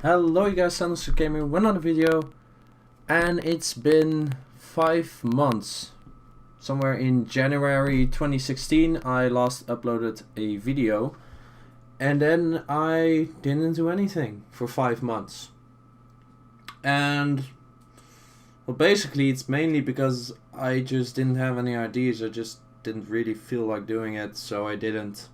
Hello you guys, Sentinel Gaming with another video, and it's been 5 months. Somewhere in January 2016 I last uploaded a video, and then I didn't do anything for 5 months. And well, basically it's mainly because I just didn't have any ideas. I just didn't really feel like doing it, so I didn't.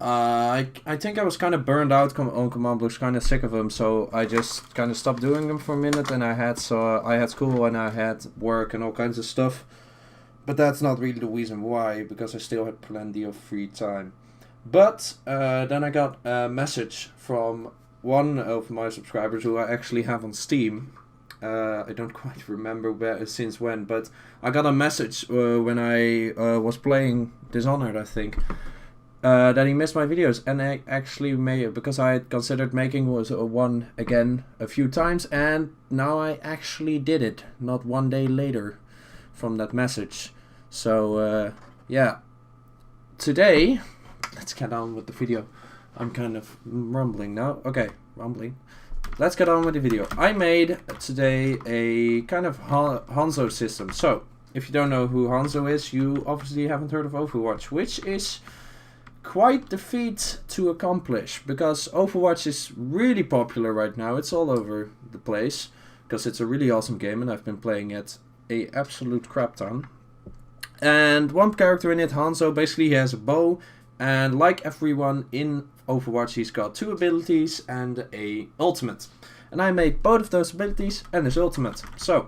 I think I was kind of burned out on command blocks, kind of sick of them, so I just kind of stopped doing them for a minute. And I had school and I had work and all kinds of stuff, but that's not really the reason why, because I still had plenty of free time. But then I got a message from one of my subscribers who I actually have on Steam. I don't quite remember since when, but I got a message when I was playing Dishonored, I think. That he missed my videos, and I actually made, because I had considered making one again a few times, and now I actually did it, not one day later from that message. So yeah, today, let's get on with the video. I'm kind of rumbling now. Okay, rumbling. Let's get on with the video. I made today a kind of Hanzo system. So, if you don't know who Hanzo is, you obviously haven't heard of Overwatch, which is quite the feat to accomplish, because Overwatch is really popular right now. It's all over the place because it's a really awesome game, and I've been playing it a absolute crap ton. And one character in it, Hanzo, basically he has a bow, and like everyone in Overwatch, he's got 2 abilities and a ultimate. And I made both of those abilities and his ultimate. So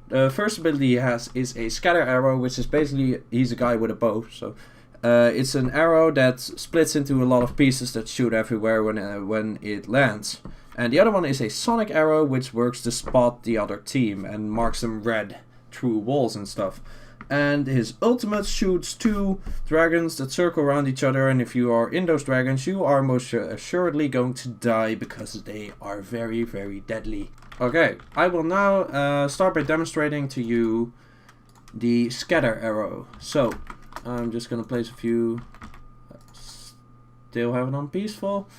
the first ability he has is a scatter arrow, which is basically, he's a guy with a bow, so it's an arrow that splits into a lot of pieces that shoot everywhere when it lands. And the other one is a sonic arrow, which works to spot the other team and marks them red through walls and stuff. And his ultimate shoots 2 dragons that circle around each other, and if you are in those dragons, you are most assuredly going to die because they are very, very deadly. Okay, I will now start by demonstrating to you the scatter arrow. So I'm just gonna place a few. Still have it on peaceful.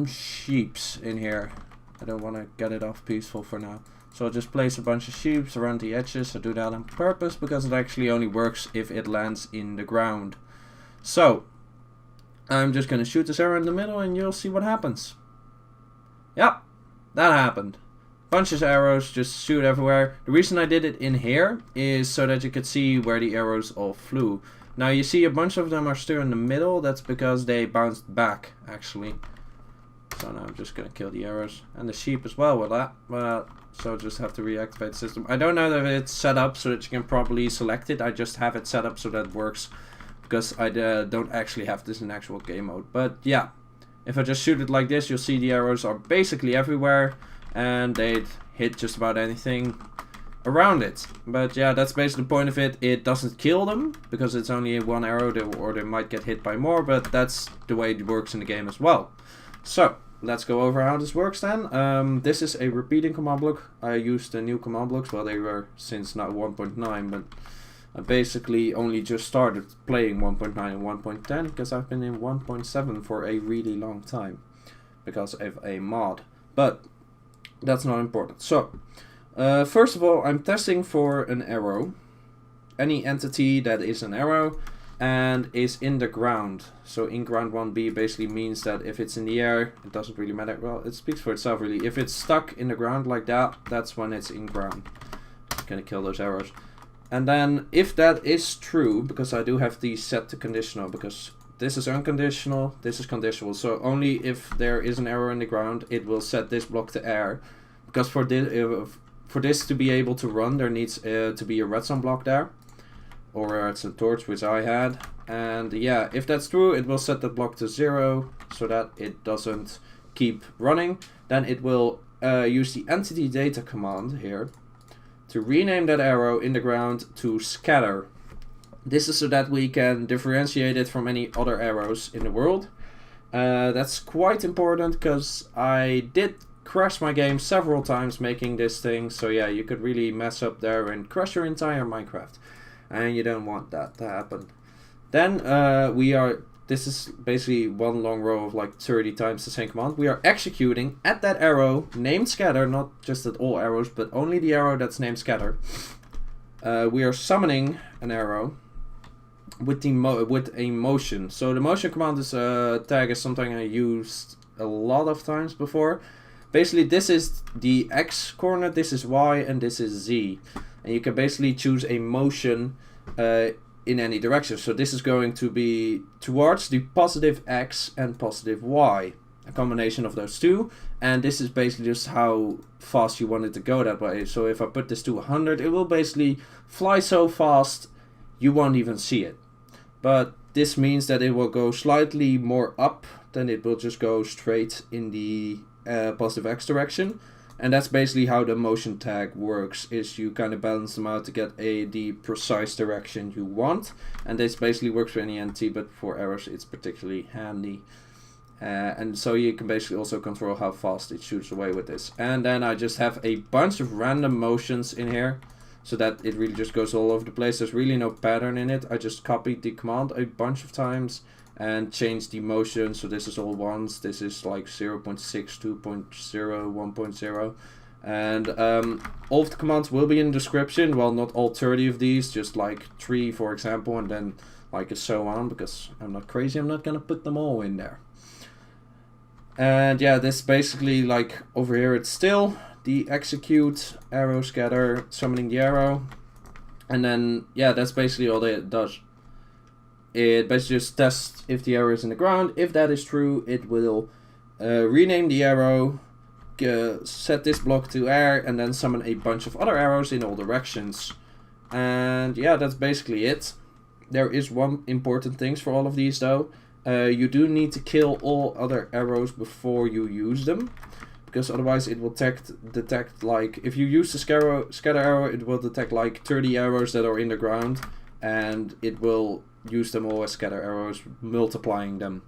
Sheeps in here. I don't want to get it off peaceful for now. So I'll just place a bunch of sheeps around the edges. I do that on purpose because it actually only works if it lands in the ground. So I'm just gonna shoot this arrow in the middle, and you'll see what happens. Yep, that happened. Bunches of arrows just shoot everywhere. The reason I did it in here is so that you could see where the arrows all flew. Now you see a bunch of them are still in the middle. That's because they bounced back, actually. So now I'm just gonna kill the arrows and the sheep as well with that. So I'll just have to reactivate the system. I don't know that it's set up so that you can properly select it. I just have it set up so that it works, because I don't actually have this in actual game mode. But yeah, if I just shoot it like this, you'll see the arrows are basically everywhere, and they'd hit just about anything around it. But yeah, that's basically the point of it. It doesn't kill them, because it's only 1 arrow, or they might get hit by more, but that's the way it works in the game as well. So, let's go over how this works then. This is a repeating command block. I used the new command blocks, well, they were since now 1.9, but I basically only just started playing 1.9 and 1.10, because I've been in 1.7 for a really long time, because of a mod. But that's not important. So, first of all, I'm testing for an arrow. Any entity that is an arrow and is in the ground. So inGround 1B basically means that if it's in the air, it doesn't really matter. Well, it speaks for itself really. If it's stuck in the ground like that, that's when it's inGround. I'm gonna kill those arrows. And then if that is true, because I do have these set to conditional, because this is unconditional, this is conditional. So only if there is an arrow in the ground, it will set this block to air. Because for this to be able to run, there needs to be a redstone block there. Or it's a torch, which I had. And yeah, if that's true, it will set that block to 0, so that it doesn't keep running. Then it will use the entitydata command here to rename that arrow in the ground to scatter. This is so that we can differentiate it from any other arrows in the world. That's quite important, because I did crash my game several times making this thing. So yeah, you could really mess up there and crash your entire Minecraft. And you don't want that to happen. Then we are this is basically one long row of like 30 times the same command. We are executing at that arrow named scatter, not just at all arrows, but only the arrow that's named scatter. We are summoning an arrow with a motion. So the motion command is tag is something I used a lot of times before. Basically, this is the X coordinate, this is Y, and this is Z. And you can basically choose a motion in any direction. So this is going to be towards the positive X and positive Y, a combination of those two. And this is basically just how fast you want it to go that way. So if I put this to 100, it will basically fly so fast you won't even see it. But this means that it will go slightly more up than it will just go straight in the positive X direction. And that's basically how the motion tag works, is you kind of balance them out to get the precise direction you want. And this basically works for any NT, but for arrows it's particularly handy. And so you can basically also control how fast it shoots away with this. And then I just have a bunch of random motions in here, so that it really just goes all over the place. There's really no pattern in it. I just copied the command a bunch of times and change the motion. So this is all ones, this is like 0.6, 2.0, 1.0, and all of the commands will be in the description. Well, not all 30 of these, just like 3 for example, and then like a so on, because I'm not crazy, I'm not gonna put them all in there. And yeah, this basically, like over here it's still the execute, arrow, scatter, summoning the arrow, and then yeah, that's basically all it does. It basically just tests if the arrow is in the ground. If that is true, it will rename the arrow, set this block to air, and then summon a bunch of other arrows in all directions. And yeah, that's basically it. There is one important thing for all of these though. You do need to kill all other arrows before you use them, because otherwise it will detect like, if you use the scatter arrow, it will detect like 30 arrows that are in the ground, and it will use them all as scatter arrows, multiplying them.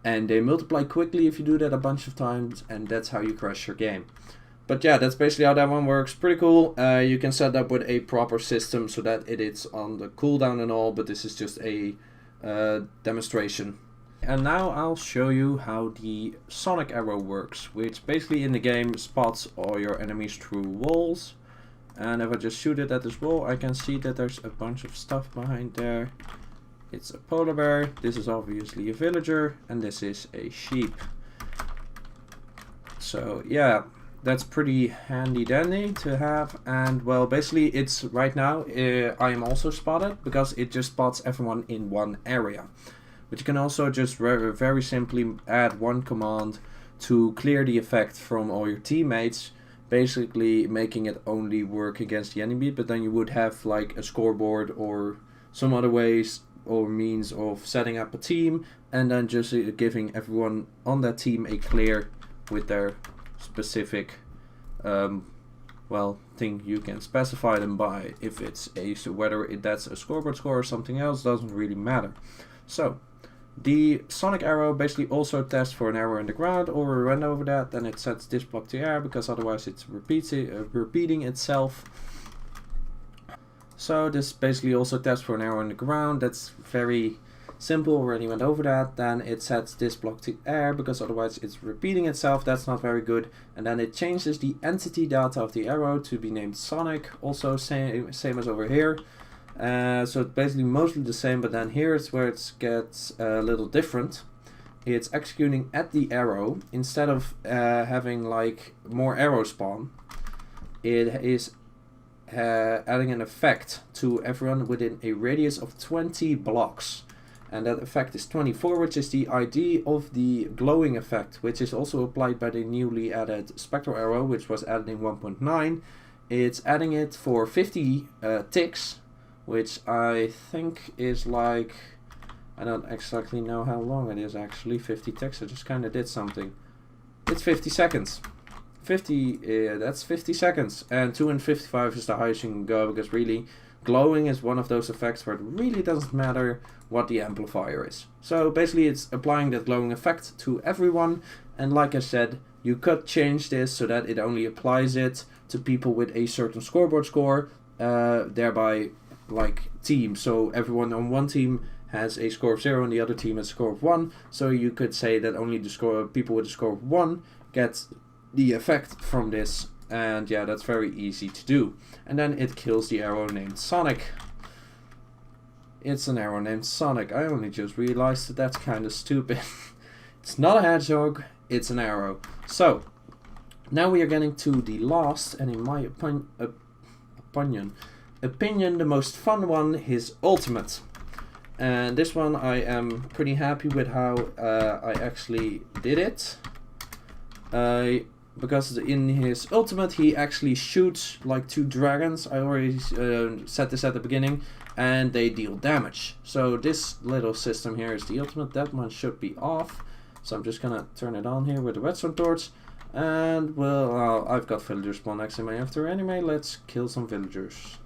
And they multiply quickly if you do that a bunch of times, and that's how you crash your game. But yeah, that's basically how that one works. Pretty cool. You can set up with a proper system so that it is on the cooldown and all, but this is just a demonstration. And now I'll show you how the sonic arrow works, which basically in the game spots all your enemies through walls. And if I just shoot it at this wall, I can see that there's a bunch of stuff behind there. It's a polar bear, this is obviously a villager, and this is a sheep. So yeah, that's pretty handy dandy to have. And well, basically it's right now, I am also spotted, because it just spots everyone in one area. But you can also just very simply add one command to clear the effect from all your teammates, basically making it only work against the enemy. But then you would have like a scoreboard or some other ways or means of setting up a team, and then just giving everyone on that team a clear with their specific well, thing you can specify them by. If it's whether that's a scoreboard score or something else, doesn't really matter. So the sonic arrow basically also tests for an arrow in the ground, or a run over that, then it sets this block to air, because otherwise it's repeating itself. So this basically also tests for an arrow in the ground. That's very simple, already went over that. Then it sets this block to air, because otherwise it's repeating itself. That's not very good. And then it changes the entity data of the arrow to be named Sonic, also same as over here. So it's basically mostly the same, but then here is where it gets a little different. It's executing at the arrow. Instead of having like more arrows spawn, it is adding an effect to everyone within a radius of 20 blocks. And that effect is 24, which is the ID of the glowing effect, which is also applied by the newly added spectral arrow, which was added in 1.9. It's adding it for 50 ticks, which I think is like, I don't exactly know how long it is actually, 50 ticks, I just kind of did something. It's 50 seconds. 50, that's 50 seconds, and 255 is the highest you can go, because really glowing is one of those effects where it really doesn't matter what the amplifier is. So basically it's applying that glowing effect to everyone, and like I said, you could change this so that it only applies it to people with a certain scoreboard score, thereby like team, so everyone on one team has a score of 0 and the other team has a score of 1. So you could say that only the people with a score of 1 get the effect from this. And yeah, that's very easy to do. And then it kills the arrow named Sonic. It's an arrow named Sonic. I only just realized that that's kind of stupid. It's not a hedgehog, it's an arrow. So, now we are getting to the last, and in my opinion, the most fun one, his ultimate. And this one I am pretty happy with how I actually did it. Because in his ultimate he actually shoots like 2 dragons. I already said this at the beginning. And they deal damage. So this little system here is the ultimate. That one should be off. So I'm just gonna turn it on here with the redstone torch. And well, I've got villagers spawn next to me after anyway. Let's kill some villagers.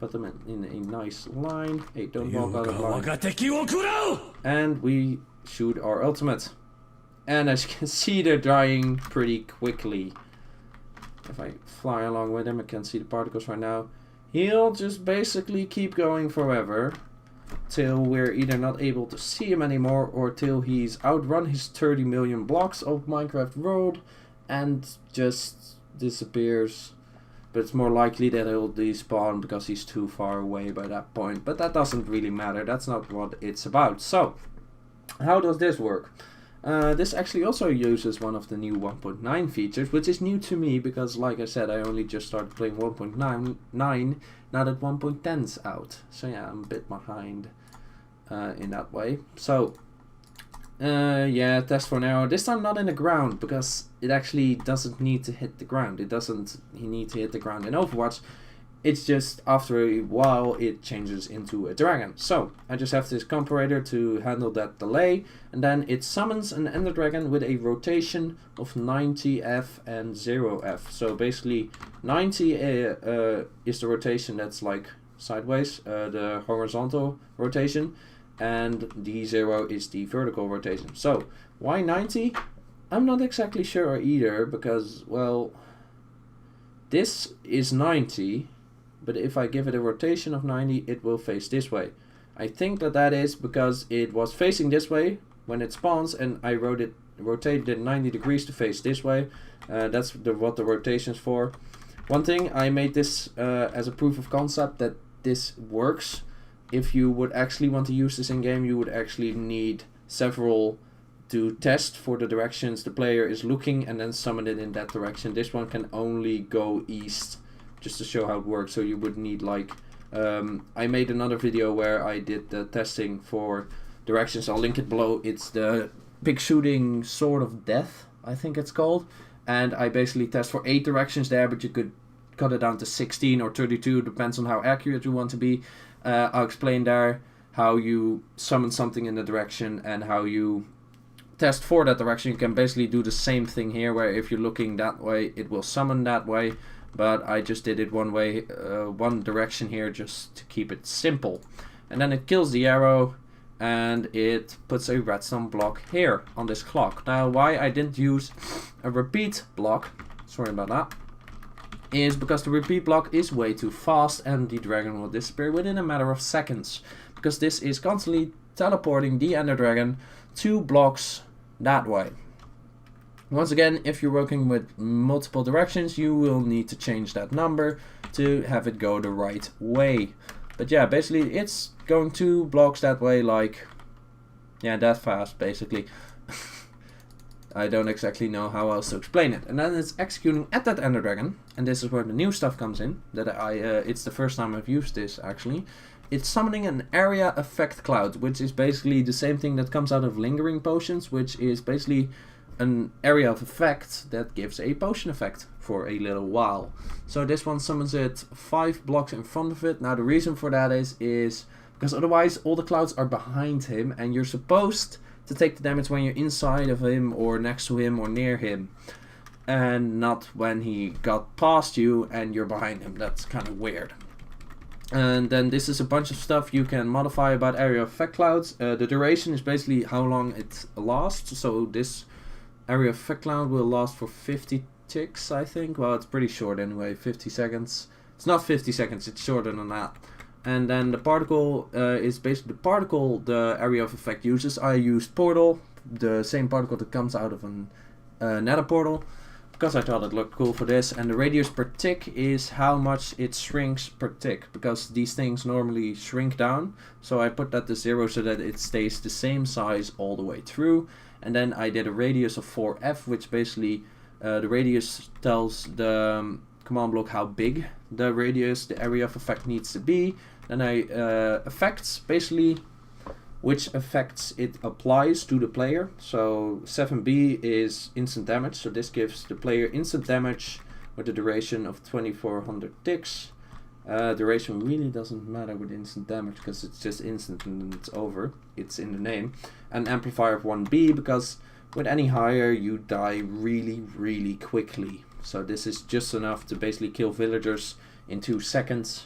Put them in a nice line. Hey, don't walk out of line. And we shoot our ultimate. And as you can see, they're dying pretty quickly. If I fly along with him, I can see the particles right now. He'll just basically keep going forever till we're either not able to see him anymore or till he's outrun his 30 million blocks of Minecraft world and just disappears. But it's more likely that he'll despawn because he's too far away by that point. But that doesn't really matter. That's not what it's about. So, how does this work? This actually also uses one of the new 1.9 features, which is new to me because, like I said, I only just started playing 1.9 now that 1.10's out. So yeah, I'm a bit behind in that way. So yeah, test for an arrow. This time not in the ground because it actually doesn't need to hit the ground. It doesn't need to hit the ground in Overwatch. It's just after a while it changes into a dragon. So I just have this comparator to handle that delay, and then it summons an ender dragon with a rotation of 90F and 0F. So basically 90 is the rotation that's like sideways, the horizontal rotation, and the 0 is the vertical rotation. So why 90? I'm not exactly sure either because, well, this is 90. But if I give it a rotation of 90, it will face this way. I think that is because it was facing this way when it spawns, and I rotated it 90 degrees to face this way. That's what the rotation's for. One thing, I made this as a proof of concept that this works. If you would actually want to use this in game, you would actually need several to test for the directions the player is looking and then summon it in that direction. This one can only go east, just to show how it works. So you would need like I made another video where I did the testing for directions. I'll link it below. It's the big shooting sword of death, I think it's called, and I basically test for 8 directions there, but you could cut it down to 16 or 32, depends on how accurate you want to be. I'll explain there how you summon something in the direction and how you test for that direction. You can basically do the same thing here, where if you're looking that way it will summon that way. But I just did it one way, one direction here, just to keep it simple. And then it kills the arrow, and it puts a redstone block here on this clock. Now, why I didn't use a repeat block, sorry about that, is because the repeat block is way too fast, and the dragon will disappear within a matter of seconds. Because this is constantly teleporting the ender dragon 2 blocks that way. Once again, if you're working with multiple directions, you will need to change that number to have it go the right way. But yeah, basically it's going 2 blocks that way, like, yeah, that fast basically. I don't exactly know how else to explain it. And then it's executing at that ender dragon, and this is where the new stuff comes in. That it's the first time I've used this actually. It's summoning an area effect cloud, which is basically the same thing that comes out of lingering potions, which is basically an area of effect that gives a potion effect for a little while. So this one summons it 5 blocks in front of it. Now the reason for that is because otherwise all the clouds are behind him, and you're supposed to take the damage when you're inside of him or next to him or near him, and not when he got past you and you're behind him. That's kind of weird. And then this is a bunch of stuff you can modify about area effect clouds. The duration is basically how long it lasts. So this area effect cloud will last for 50 ticks, I think. Well, it's pretty short anyway, 50 seconds. It's not 50 seconds, it's shorter than that. And then the particle is basically the particle the area of effect uses. I used portal, the same particle that comes out of an nether portal, because I thought it looked cool for this. And the radius per tick is how much it shrinks per tick, because these things normally shrink down. So I put that to 0 so that it stays the same size all the way through. And then I did a radius of 4f, which basically the radius tells the command block how big the radius, the area of effect needs to be. Then I effects, basically which effects it applies to the player. So 7b is instant damage, so this gives the player instant damage with a duration of 2400 ticks. Duration really doesn't matter with instant damage because it's just instant and it's over. It's in the name. An amplifier of 1b, because with any higher you die really quickly. So this is just enough to basically kill villagers in 2 seconds.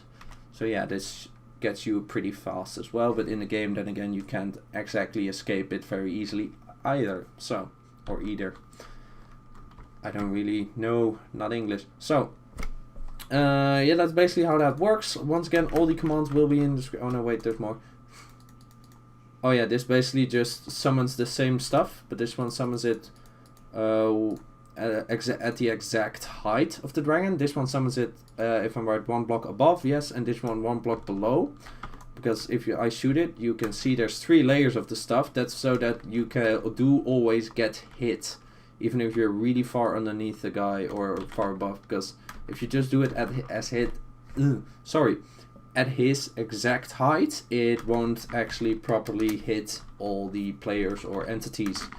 So yeah, this gets you pretty fast as well, but in the game then again you can't exactly escape it very easily either. So, or either. I don't really know, not English. So, yeah, that's basically how that works. Once again, all the commands will be in the description. Oh no, wait, there's more. Oh yeah, this basically just summons the same stuff, but this one summons it at the exact height of the dragon. This one summons it, if I'm right, 1 block above, yes, and this one 1 block below. Because if I shoot it, you can see there's 3 layers of the stuff. That's so that you can always get hit, even if you're really far underneath the guy or far above. Because if you just do it at his exact height, it won't actually properly hit all the players or entities.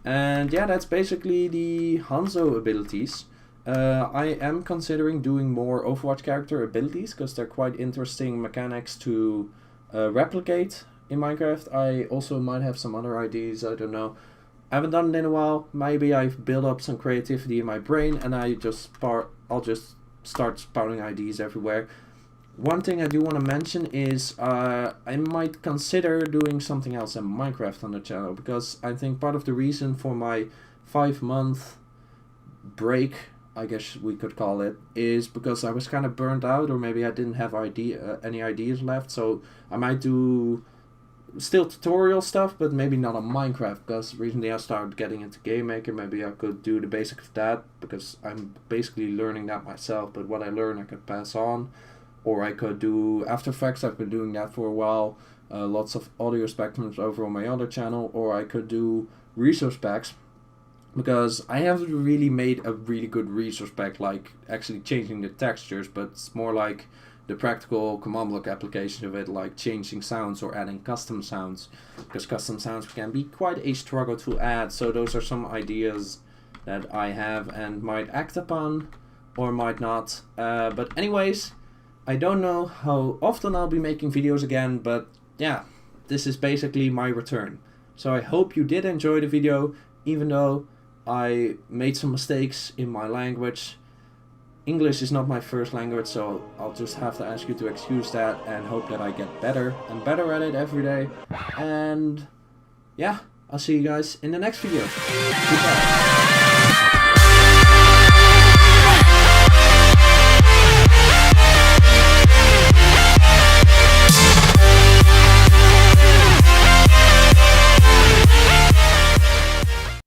And yeah, that's basically the Hanzo abilities. I am considering doing more Overwatch character abilities because they're quite interesting mechanics to replicate in Minecraft. I also might have some other ideas, I don't know. I haven't done it in a while. Maybe I've built up some creativity in my brain and I'll just start spouting ideas everywhere. One thing I do want to mention is I might consider doing something else in Minecraft on the channel, because I think part of the reason for my 5-month break, I guess we could call it, is because I was kind of burnt out, or maybe I didn't have any ideas left. So I might do still tutorial stuff, but maybe not on Minecraft, because recently I started getting into Game Maker. Maybe I could do the basics of that, because I'm basically learning that myself, but what I learn I could pass on. Or I could do After Effects, I've been doing that for a while. Lots of audio spectrums over on my other channel. Or I could do resource packs, because I haven't really made a really good resource pack, like actually changing the textures, but it's more like the practical command block application of it, like changing sounds or adding custom sounds, because custom sounds can be quite a struggle to add. So those are some ideas that I have and might act upon or might not. But anyways, I don't know how often I'll be making videos again, but yeah, this is basically my return. So I hope you did enjoy the video, even though I made some mistakes in my language. English is not my first language, so I'll just have to ask you to excuse that and hope that I get better and better at it every day. And yeah, I'll see you guys in the next video. Goodbye.